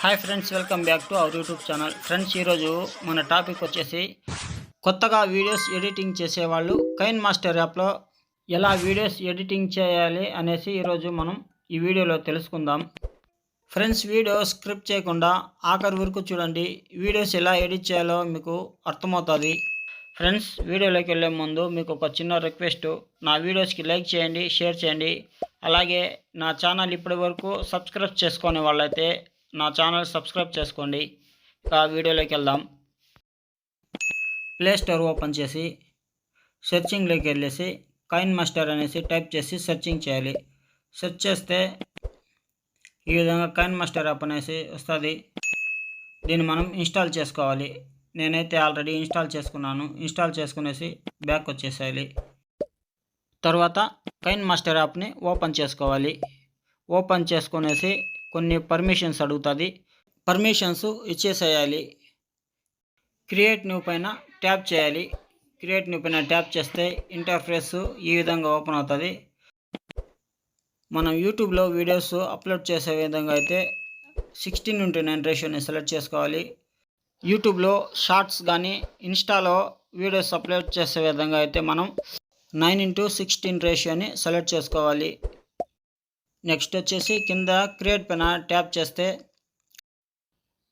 Hi friends, welcome back to our YouTube channel. Friends, ఈరోజు మన topic వచ్చేసి కొత్తగా వీడియోస్ ఎడిటింగ్ చేసేవాళ్ళు కైన్ మాస్టర్ యాప్లో ఎలా వీడియోస్ ఎడిటింగ్ చేయాలి అనేసి ఈరోజు మనం ఈ వీడియోలో తెలుసుకుందాం. ఫ్రెండ్స్, వీడియో స్క్రిప్ట్ చేయకుండా ఆఖరి వరకు చూడండి. వీడియోస్ ఎలా ఎడిట్ చేయాలో మీకు అర్థమవుతుంది. ఫ్రెండ్స్, వీడియోలోకి వెళ్ళే ముందు మీకు ఒక చిన్న రిక్వెస్ట్, నా వీడియోస్కి లైక్ చేయండి, షేర్ చేయండి. అలాగే నా ఛానల్ ఇప్పటి వరకు సబ్స్క్రైబ్ చేసుకునే వాళ్ళైతే నా ఛానల్ సబ్స్క్రైబ్ చేసుకోండి. ఇక వీడియోలోకి వెళ్దాం. ప్లే స్టోర్ ఓపెన్ చేసి సెర్చింగ్లోకి వెళ్ళేసి కైన్ మాస్టర్ అనేసి టైప్ చేసి సెర్చింగ్ చేయాలి. సెర్చ్ చేస్తే ఈ విధంగా కైన్ మాస్టర్ యాప్ అనేసి వస్తుంది. దీన్ని మనం ఇన్స్టాల్ చేసుకోవాలి. నేనైతే ఆల్రెడీ ఇన్స్టాల్ చేసుకున్నాను. ఇన్స్టాల్ చేసుకునేసి బ్యాక్ వచ్చేసేయాలి. తర్వాత కైన్ మాస్టర్ యాప్ని ఓపెన్ చేసుకోవాలి. ఓపెన్ చేసుకునేసి కొన్ని పర్మిషన్స్ అడుగుతుంది. పర్మిషన్స్ ఇచ్చేసేయాలి. క్రియేట్ న్యూ పైన ట్యాప్ చేయాలి. క్రియేట్ న్యూ పైన ట్యాప్ చేస్తే ఇంటర్ఫేస్ ఈ విధంగా ఓపెన్ అవుతుంది. మనం యూట్యూబ్లో వీడియోస్ అప్లోడ్ చేసే విధంగా అయితే 16:9 రేషియోని సెలెక్ట్ చేసుకోవాలి. యూట్యూబ్లో షార్ట్స్ కానీ ఇన్స్టాలో వీడియోస్ అప్లోడ్ చేసే విధంగా అయితే మనం 9:16 రేషియోని సెలెక్ట్ చేసుకోవాలి. నెక్స్ట్ వచ్చేసి కింద క్రియేట్ పైన ట్యాప్ చేస్తే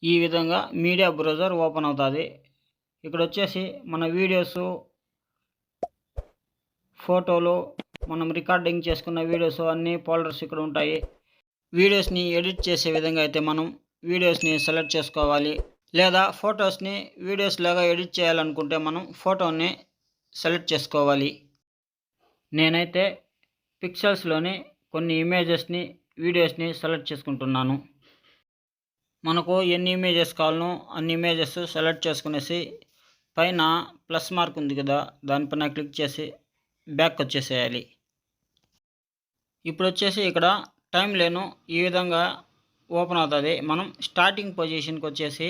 ఈ విధంగా మీడియా బ్రౌజర్ ఓపెన్ అవుతుంది. ఇక్కడ వచ్చేసి మన వీడియోస్, ఫోటోలు, మనం రికార్డింగ్ చేసుకున్న వీడియోస్ అన్ని ఫోల్డర్స్ ఇక్కడ ఉంటాయి. వీడియోస్ని ఎడిట్ చేసే విధంగా అయితే మనం వీడియోస్ని సెలెక్ట్ చేసుకోవాలి. లేదా ఫొటోస్ని వీడియోస్ లాగా ఎడిట్ చేయాలనుకుంటే మనం ఫోటోని సెలెక్ట్ చేసుకోవాలి. నేనైతే పిక్సెల్స్లోని కొన్ని ఇమేజెస్ని, వీడియోస్ని సెలెక్ట్ చేసుకుంటున్నాను. మనకు ఎన్ని ఇమేజెస్ కావాలనో అన్ని ఇమేజెస్ సెలెక్ట్ చేసుకునేసి పైన ప్లస్ మార్క్ ఉంది కదా, దానిపైన క్లిక్ చేసి బ్యాక్ వచ్చేసేయాలి. ఇప్పుడు వచ్చేసి ఇక్కడ టైం లేను ఈ విధంగా ఓపెన్ అవుతుంది. మనం స్టార్టింగ్ పొజిషన్కి వచ్చేసి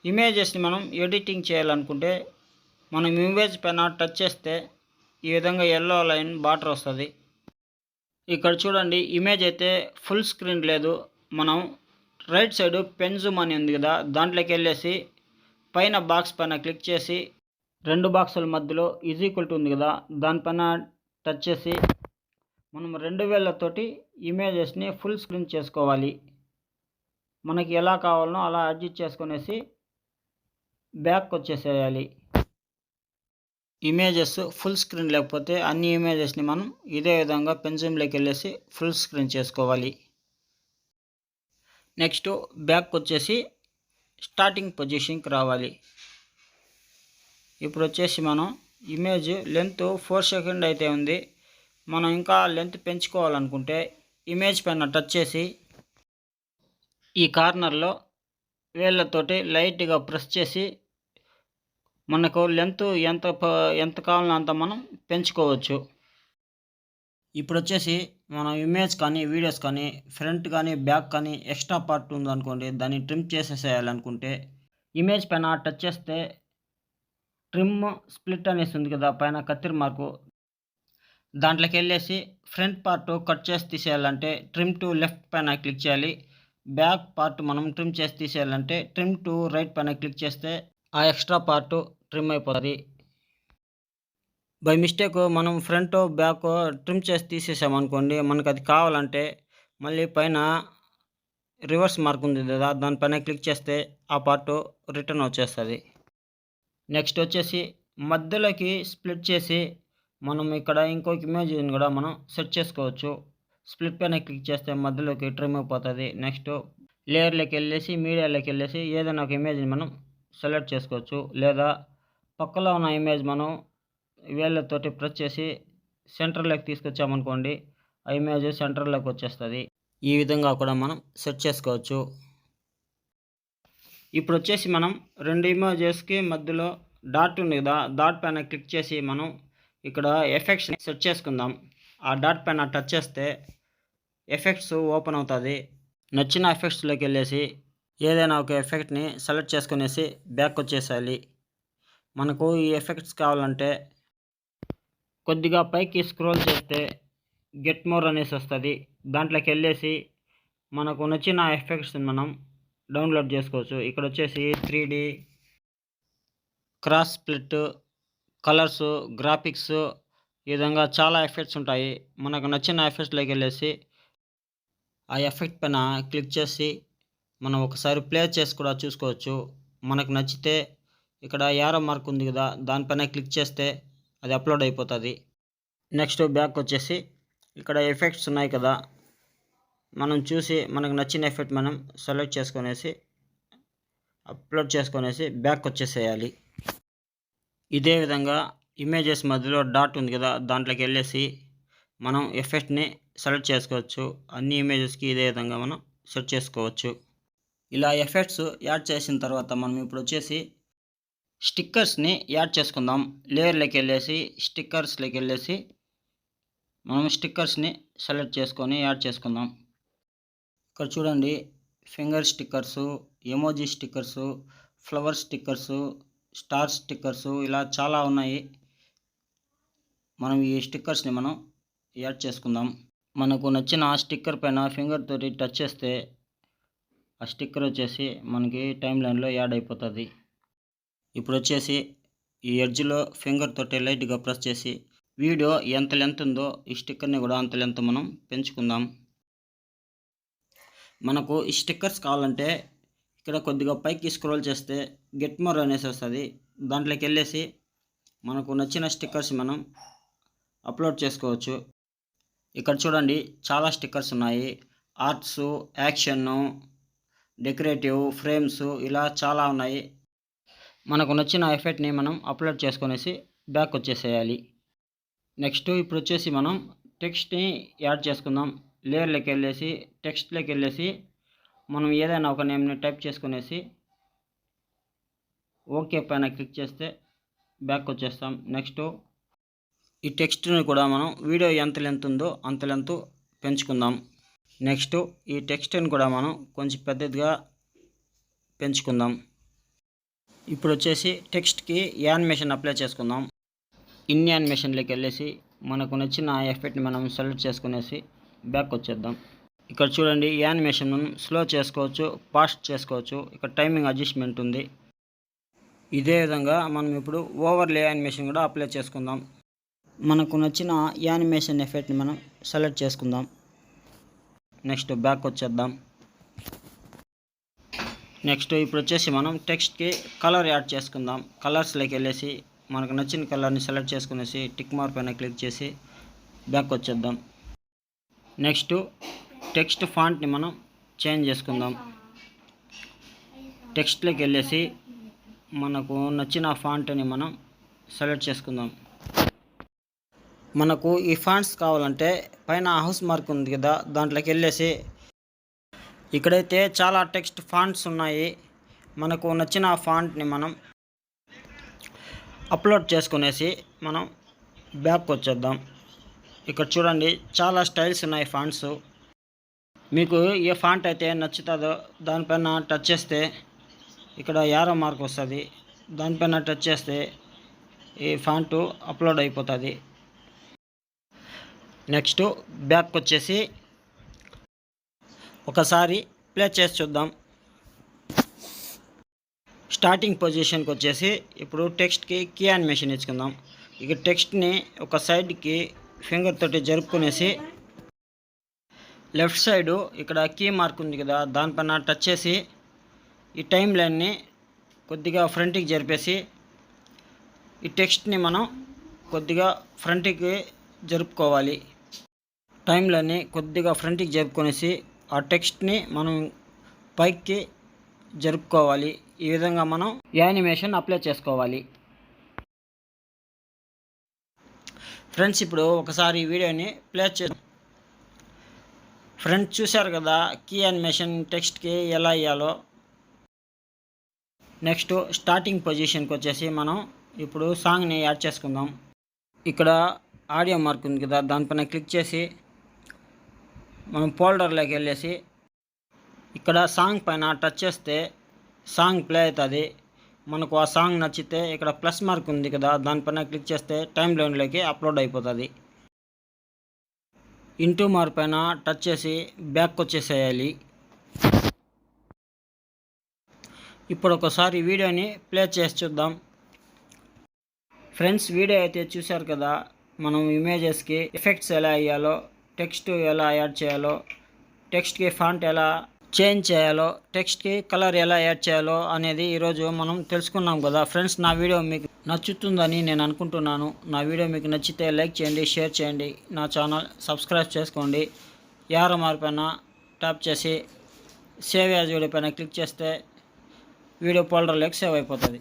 ఇమేజెస్ని మనం ఎడిటింగ్ చేయాలనుకుంటే మనం ఇమేజ్ పైన టచ్ చేస్తే ఈ విధంగా ఎల్లో లైన్ బార్డర్ వస్తుంది. ఇక్కడ చూడండి, ఇమేజ్ అయితే ఫుల్ స్క్రీన్ లేదు. మనం రైట్ సైడ్ పెన్ జూమ్ అని ఉంది కదా, దాంట్లోకి వెళ్ళేసి పైన బాక్స్ పైన క్లిక్ చేసి 2 బాక్సుల మధ్యలో ఈక్వల్ టు ఉంది కదా, దానిపైన టచ్ చేసి మనం 2 వేళ్ళతోటి ఇమేజెస్ని ఫుల్ స్క్రీన్ చేసుకోవాలి. మనకి ఎలా కావాలనో అలా అడ్జస్ట్ చేసుకునేసి బ్యాక్ వచ్చేసేయాలి. ఇమేజెస్ ఫుల్ స్క్రీన్ లేకపోతే అన్ని ఇమేజెస్ని మనం ఇదే విధంగా పెన్ జూమ్లోకి వెళ్ళేసి ఫుల్ స్క్రీన్ చేసుకోవాలి. నెక్స్ట్ బ్యాక్ వచ్చేసి స్టార్టింగ్ పొజిషన్కి రావాలి. ఇప్పుడు వచ్చేసి మనం ఇమేజ్ లెంత్ 4 సెకండ్ అయితే ఉంది. మనం ఇంకా లెంత్ పెంచుకోవాలనుకుంటే ఇమేజ్ పైన టచ్ చేసి ఈ కార్నర్లో వేళ్ళతోటి లైట్గా ప్రెస్ చేసి మనకు లెంత్ ఎంత కావాలో అంత మనం పెంచుకోవచ్చు. ఇప్పుడు వచ్చేసి మనం ఇమేజ్ కానీ వీడియోస్ కానీ ఫ్రంట్ కానీ బ్యాక్ కానీ ఎక్స్ట్రా పార్ట్ ఉందనుకోండి, దాన్ని ట్రిమ్ చేసేసేయాలనుకుంటే ఇమేజ్ పైన టచ్ చేస్తే ట్రిమ్ స్ప్లిట్ అనేసి ఉంది కదా పైన కత్తిరి మార్కు, దాంట్లోకి వెళ్ళేసి ఫ్రంట్ పార్ట్ కట్ చేసి తీసేయాలంటే ట్రిమ్ టు లెఫ్ట్ పైన క్లిక్ చేయాలి. బ్యాక్ పార్ట్ మనం ట్రిమ్ చేసి తీసేయాలంటే ట్రిమ్ టు రైట్ పైన క్లిక్ చేస్తే ఆ ఎక్స్ట్రా పార్ట్ ట్రిమ్ అయిపోతుంది. బై మిస్టేక్ మనం ఫ్రంట్ బ్యాక్ ట్రిమ్ చేసి తీసేసామనుకోండి, మనకు అది కావాలంటే మళ్ళీ పైన రివర్స్ మార్క్ ఉంది కదా, దానిపైన క్లిక్ చేస్తే ఆ పార్ట్ రిటర్న్ వచ్చేస్తుంది. నెక్స్ట్ వచ్చేసి మధ్యలోకి స్ప్లిట్ చేసి మనం ఇక్కడ ఇంకొక ఇమేజ్ని కూడా మనం సెట్ చేసుకోవచ్చు. స్ప్లిట్ పైన క్లిక్ చేస్తే మధ్యలోకి ట్రిమ్ అయిపోతుంది. నెక్స్ట్ లేయర్లోకి వెళ్ళేసి మీడియాలోకి వెళ్ళేసి ఏదైనా ఒక ఇమేజ్ని మనం సెలెక్ట్ చేసుకోవచ్చు. లేదా పక్కలో ఉన్న ఇమేజ్ మనం వేళ్ళతోటి ప్రెస్ చేసి సెంటర్లోకి తీసుకొచ్చామనుకోండి, ఆ ఇమేజ్ సెంటర్లోకి వచ్చేస్తుంది. ఈ విధంగా కూడా మనం సెట్ చేసుకోవచ్చు. ఇప్పుడు వచ్చేసి మనం 2 ఇమేజెస్కి మధ్యలో డాట్ ఉంది కదా, డాట్ పైన క్లిక్ చేసి మనం ఇక్కడ ఎఫెక్ట్స్ని సెట్ చేసుకుందాం. ఆ డాట్ పైన టచ్ చేస్తే ఎఫెక్ట్స్ ఓపెన్ అవుతుంది. నచ్చిన ఎఫెక్ట్స్లోకి వెళ్ళేసి ఏదైనా ఒక ఎఫెక్ట్ని సెలెక్ట్ చేసుకునేసి బ్యాక్ వచ్చేసేయాలి. మనకు ఈ ఎఫెక్ట్స్ కావాలంటే కొద్దిగా పైకి స్క్రోల్ చేస్తే గెట్ మోర్ అనేసి వస్తుంది. దాంట్లోకి వెళ్ళేసి మనకు నచ్చిన ఎఫెక్ట్స్ని మనం డౌన్లోడ్ చేసుకోవచ్చు. ఇక్కడ వచ్చేసి 3D, cross split, colours, graphics ఈ విధంగా చాలా ఎఫెక్ట్స్ ఉంటాయి. మనకు నచ్చిన ఎఫెక్ట్స్లోకి వెళ్ళేసి ఆ ఎఫెక్ట్ పైన క్లిక్ చేసి మనం ఒకసారి ప్లే చేసి కూడా చూసుకోవచ్చు. మనకు నచ్చితే ఇక్కడ యారో మార్క్ ఉంది కదా, దానిపైన క్లిక్ చేస్తే అది అప్లోడ్ అయిపోతుంది. నెక్స్ట్ బ్యాక్ వచ్చేసి ఇక్కడ ఎఫెక్ట్స్ ఉన్నాయి కదా, మనం చూసి మనకు నచ్చిన ఎఫెక్ట్ మనం సెలెక్ట్ చేసుకొనేసి అప్లోడ్ చేసుకొనేసి బ్యాక్ వచ్చేసేయాలి. ఇదే విధంగా ఇమేజెస్ మధ్యలో డాట్ ఉంది కదా, దాంట్లోకి వెళ్ళేసి మనం ఎఫెక్ట్ని సెలెక్ట్ చేసుకోవచ్చు. అన్ని ఇమేజెస్కి ఇదే విధంగా మనం సెట్ చేసుకోవచ్చు. ఇలా ఎఫెక్ట్స్ యాడ్ చేసిన తర్వాత మనం ఇప్పుడు వచ్చేసి స్టిక్కర్స్ని యాడ్ చేసుకుందాం. లేయర్లోకి వెళ్ళేసి స్టిక్కర్స్లోకి వెళ్ళేసి మనం స్టిక్కర్స్ని సెలెక్ట్ చేసుకొని యాడ్ చేసుకుందాం. ఇక్కడ చూడండి, finger stickers, emoji stickers, flower stickers, star stickers ఇలా చాలా ఉన్నాయి. మనం ఈ స్టిక్కర్స్ని మనం యాడ్ చేసుకుందాం. మనకు నచ్చిన స్టిక్కర్ పైన ఫింగర్ తోటి టచ్ చేస్తే ఆ స్టిక్కర్ వచ్చేసి మనకి టైం లైన్లో యాడ్ అయిపోతుంది. ఇప్పుడు వచ్చేసి ఈ ఎడ్జ్లో ఫింగర్ తోటి లైట్గా ప్రెస్ చేసి వీడియో ఎంత లెంత్ ఉందో ఈ స్టిక్కర్ని కూడా అంత లెంత్ మనం పెంచుకుందాం. మనకు ఈ స్టిక్కర్స్ కావాలంటే ఇక్కడ కొద్దిగా పైకి స్క్రోల్ చేస్తే గెట్ మోర్ అనేసి వస్తుంది. దాంట్లోకి వెళ్ళేసి మనకు నచ్చిన స్టిక్కర్స్ మనం అప్లోడ్ చేసుకోవచ్చు. ఇక్కడ చూడండి, చాలా స్టిక్కర్స్ ఉన్నాయి. ఆర్ట్స్, యాక్షను, డెకరేటివ్, ఫ్రేమ్స్ ఇలా చాలా ఉన్నాయి. మనకు నచ్చిన ఎఫెక్ట్ని మనం అప్లోడ్ చేసుకొనేసి బ్యాక్ వచ్చేసేయాలి. నెక్స్ట్ ఇప్పుడు వచ్చేసి మనం టెక్స్ట్ని యాడ్ చేసుకుందాం. లేయర్లోకి వెళ్ళేసి టెక్స్ట్లోకి వెళ్ళేసి మనం ఏదైనా ఒక నేమ్ని టైప్ చేసుకునేసి ఓకే పైన క్లిక్ చేస్తే బ్యాక్ వచ్చేస్తాం. నెక్స్ట్ ఈ టెక్స్ట్ని కూడా మనం వీడియో ఎంత లెంత్ ఉందో అంత లెంత్ పెంచుకుందాం. నెక్స్ట్ ఈ టెక్స్ట్ని కూడా మనం కొంచెం పెద్దదిగా పెంచుకుందాం. ఇప్పుడు వచ్చేసి టెక్స్ట్కి యానిమేషన్ అప్లై చేసుకుందాం. ఇన్ యానిమేషన్లోకి వెళ్ళేసి మనకు నచ్చిన ఎఫెక్ట్ని మనం సెలెక్ట్ చేసుకునేసి బ్యాక్ వచ్చేద్దాం. ఇక్కడ చూడండి, యానిమేషన్ మనం స్లో చేసుకోవచ్చు, ఫాస్ట్ చేసుకోవచ్చు. ఇక్కడ టైమింగ్ అడ్జస్ట్మెంట్ ఉంది. ఇదే విధంగా మనం ఇప్పుడు ఓవర్లే యానిమేషన్ కూడా అప్లై చేసుకుందాం. మనకు నచ్చిన యానిమేషన్ ఎఫెక్ట్ని మనం సెలెక్ట్ చేసుకుందాం. నెక్స్ట్ బ్యాక్ వచ్చేద్దాం. నెక్స్ట్ ఇప్పుడు వచ్చేసి మనం టెక్స్ట్కి కలర్ యాడ్ చేసుకుందాం. కలర్స్లోకి వెళ్ళేసి మనకు నచ్చిన కలర్ని సెలెక్ట్ చేసుకునేసి టిక్ మార్క్ పైన క్లిక్ చేసి బ్యాక్ వచ్చేద్దాం. నెక్స్ట్ టెక్స్ట్ ఫాంట్ని మనం చేంజ్ చేసుకుందాం. టెక్స్ట్లోకి వెళ్ళేసి మనకు నచ్చిన ఫాంట్ని మనం సెలెక్ట్ చేసుకుందాం. మనకు ఈ ఫాంట్స్ కావాలంటే పైన హౌస్ మార్క్ ఉంది కదా, దాంట్లోకి వెళ్ళేసి ఇక్కడైతే చాలా టెక్స్ట్ ఫాంట్స్ ఉన్నాయి. మనకు నచ్చిన ఫాంట్ని మనం అప్లోడ్ చేసుకునేసి మనం బ్యాక్ వచ్చేద్దాం. ఇక్కడ చూడండి, చాలా స్టైల్స్ ఉన్నాయి ఫాంట్స్. మీకు ఏ ఫాంట్ అయితే నచ్చుతుందో దానిపైన టచ్ చేస్తే ఇక్కడ యారో మార్క్ వస్తుంది. దానిపైన టచ్ చేస్తే ఈ ఫాంటు అప్లోడ్ అయిపోతుంది. నెక్స్ట్ బ్యాక్ వచ్చేసి ఒకసారి ప్లే చేసి చూద్దాం. స్టార్టింగ్ పొజిషన్కి వచ్చేసి ఇప్పుడు టెక్స్ట్కి కీ యానిమేషన్ ఇచ్చుకుందాం. ఇక టెక్స్ట్ని ఒక సైడ్కి ఫింగర్ తోటి జరుపుకునేసి లెఫ్ట్ సైడు ఇక్కడ కీ మార్క్ ఉంది కదా, దానిపైన టచ్ చేసి ఈ టైం లైన్ని కొద్దిగా ఫ్రంట్కి జరిపేసి ఈ టెక్స్ట్ని మనం కొద్దిగా ఫ్రంట్కి జరుపుకోవాలి. టైం లైన్ని కొద్దిగా ఫ్రంట్కి జరుపుకొనేసి ఆ టెక్స్ట్ని మనం పైకి జరుపుకోవాలి. ఈ విధంగా మనం యానిమేషన్ అప్లై చేసుకోవాలి. ఫ్రెండ్స్, ఇప్పుడు ఒకసారి ఈ వీడియోని ప్లే చేద్దాం. ఫ్రెండ్స్, చూశారు కదా కీ యానిమేషన్ టెక్స్ట్కి ఎలా ఇవ్వాలో. నెక్స్ట్ స్టార్టింగ్ పొజిషన్కి వచ్చేసి మనం ఇప్పుడు సాంగ్ని యాడ్ చేసుకుందాం. ఇక్కడ ఆడియో మార్క్ ఉంది కదా, దానిపైన క్లిక్ చేసి మనం ఫోల్డర్లోకి వెళ్ళేసి ఇక్కడ సాంగ్ పైన టచ్ చేస్తే సాంగ్ ప్లే అవుతుంది. మనకు ఆ సాంగ్ నచ్చితే ఇక్కడ ప్లస్ మార్క్ ఉంది కదా, దానిపైన క్లిక్ చేస్తే టైం లైన్లోకి అప్లోడ్ అయిపోతుంది. ఇంటూ మార్ పైన టచ్ చేసి బ్యాక్ వచ్చేసేయాలి. ఇప్పుడు ఒకసారి వీడియోని ప్లే చేసి చూద్దాం. ఫ్రెండ్స్, వీడియో అయితే చూశారు కదా, మనం ఇమేజెస్కి ఎఫెక్ట్స్ ఎలా వేయాలో, టెక్స్ట్ ఎలా యాడ్ చేయాలో, టెక్స్ట్కి ఫాంట్ ఎలా చేంజ్ చేయాలో, టెక్స్ట్కి కలర్ ఎలా యాడ్ చేయాలో అనేది ఈరోజు మనం తెలుసుకున్నాం కదా. ఫ్రెండ్స్, నా వీడియో మీకు నచ్చుతుందని నేను అనుకుంటున్నాను. నా వీడియో మీకు నచ్చితే లైక్ చేయండి, షేర్ చేయండి, నా ఛానల్ సబ్స్క్రైబ్ చేసుకోండి. యారో మార్ పైన ట్యాప్ చేసి సేవ్ యాజ్ వీడియో పైన క్లిక్ చేస్తే వీడియో ఫోల్డర్లోకి సేవ్ అయిపోతుంది.